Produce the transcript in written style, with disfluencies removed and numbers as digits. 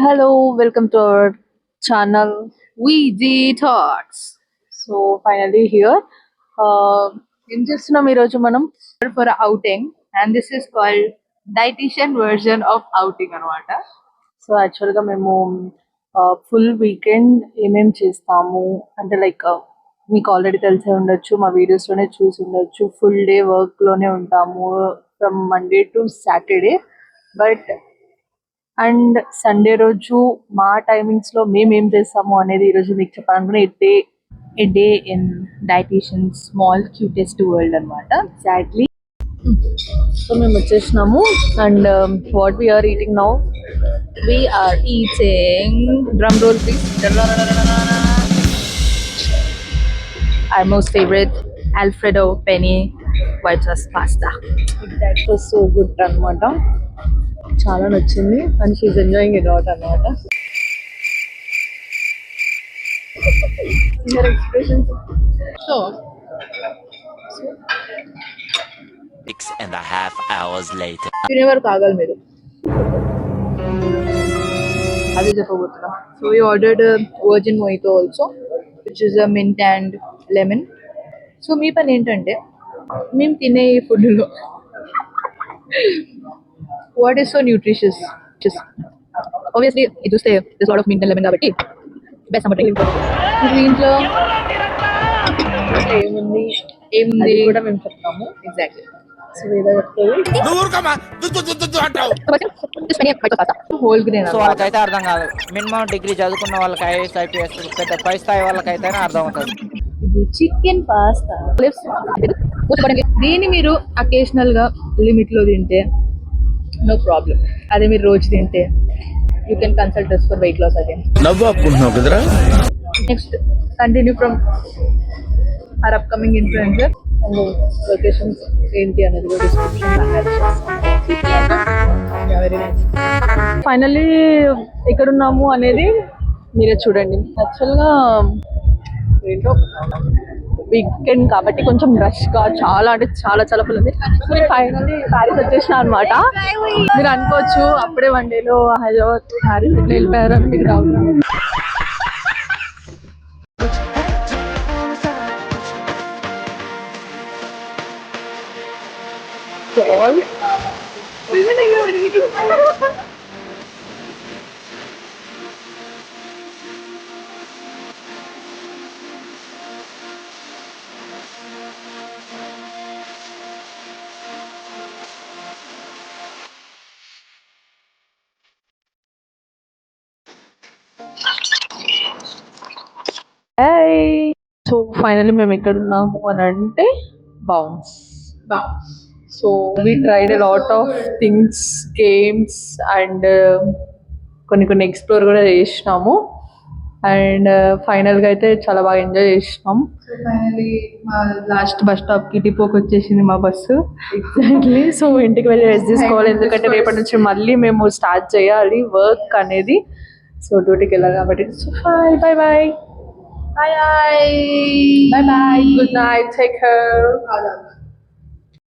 Hello, welcome to our channel VG Talks. So finally here, ఏం చేస్తున్నాం ఈరోజు మనం for outing and this is called dietitian version of outing అనమాట. So యాక్చువల్గా మేము ఫుల్ వీకెండ్ ఏమేం చేస్తాము అంటే లైక్ మీకు ఆల్రెడీ తెలిసే ఉండొచ్చు, మా వీడియోస్లోనే చూసి ఉండొచ్చు. ఫుల్ డే వర్క్లోనే ఉంటాము from Monday to Saturday. But and Sunday రోజు మా టైమింగ్స్లో మేము ఏం చేస్తాము అనేది ఈరోజు మీకు చెప్పాలనుకున్న a day in dietician small cutest world అనమాట. ఎగ్జాక్ట్లీ. సో మేము వచ్చేసినాము and what we are eating now, we are eating drum roll please, our most favorite Alfredo penny white sauce pasta. That was so good అనమాట, చాలా నచ్చింది and she enjoying it out అనమాట. Expressions so 6.5 hours later. తినేవారు కాగాలి మీరు, అదే చెప్పబోతున్నా. So we ordered virgin mojito also which is a mint and lemon. So మీ పని ఏంటంటే మేము తినే ఫుడ్లో what is so nutritious, obviously ఇది చూస్తే this lot of mint and lemon కాబట్టి బెస్ట్ అన్నమాట. దీంట్లో ఏముంది ఏముంది కూడా మేము చెప్తాము ఎగ్జాక్ట్లీ. సో ఏదో హోల్ గ్రెయిన్ సో వాళ్ళకైతే అర్థం కాదు. మినిమం డిగ్రీ చదువుకున్న వాళ్ళకి ఐఏఎస్ ఐపీఎస్ పెద్ద పై స్థాయి వాళ్ళకైతే అర్థం అవుతుంది. ఇది చికెన్ పాస్తా. దీన్ని మీరు అకేషనల్ గా లిమిట్ లో తింటే నో ప్రాబ్లం. అదే మీరు రోజు తింటే you can consult us for weight loss again. Next continue from our upcoming influencer and locations ఏంటి అనేది కూడా డిస్క్రిప్షన్. ఫైనల్లీ ఎక్కడున్నాము అనేది మీరే చూడండి. యాక్చువల్గా ఏంటో వీకెండ్ కాబట్టి కొంచెం రష్గా చాలా అంటే చాలా చాలా ఫుల్ ఉంది. నేను ఫైనల్లీ ప్యారిస్ వచ్చేసిన అనమాట. మీరు అనుకోవచ్చు అప్పుడే 1 డేలో హైదరాబాద్ ప్యారిస్ ఎట్లా వెళ్ళిపోయారు అని మీకు డౌట్. సో ఫైనల్లీ మేము ఎక్కడ ఉన్నాము అని అంటే bounce. So we tried a lot of things, games and కొన్ని ఎక్స్ప్లోర్ కూడా చేసినాము. అండ్ ఫైనల్గా అయితే చాలా బాగా ఎంజాయ్ చేసినాం. సో ఫైనల్లీ మా లాస్ట్ బస్ స్టాప్కి డిపోకి వచ్చేసింది మా బస్సు. ఎగ్జాక్ట్లీ. సో ఇంటికి వెళ్ళి రెస్ట్ తీసుకోవాలి, ఎందుకంటే రేపటి నుంచి మళ్ళీ మేము స్టార్ట్ చేయాలి వర్క్ అనేది. సో డ్యూటీకి వెళ్ళాలి కాబట్టి. So bye bye. Bye bye. Bye bye. Good night. Take care.